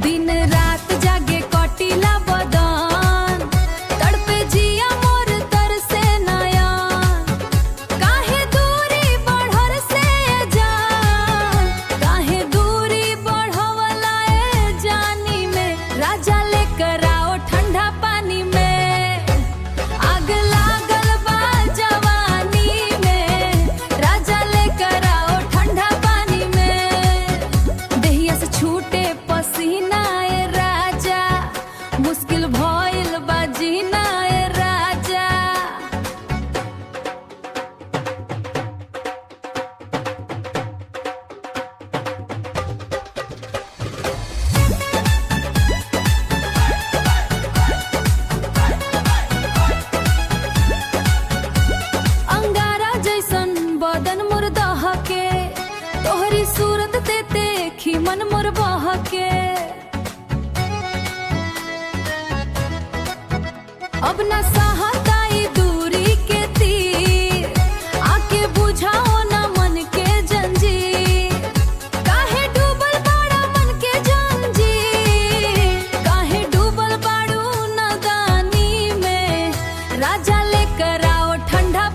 दिन रात जागे कटिला बदन, तड़पे जिया मोर तरसे नयन। काहे दूरी बढ़ल से जान, काहे दूरी बढ़वला ए जानी में। राजा लेकर आओ ठंडा पानी में, आग लागल बा जवानी में। राजा लेकर आओ ठंडा पानी में। देहिया से छूटे पसीना ए राजा, मुश्किल भइल बा जीना ए राजा। अंगारा जैसन बदन मोर दहके, तोहरी सूरत ते देखी मन मोर बहके। अब न सहताई दूरी के तीर, आके बुझाओ न मन के जंजीर। काहे डूबल बाड़ा मन के जंजीर, काहे डूबल बाड़ू नदानी में। राजा लेकर आओ ठंडा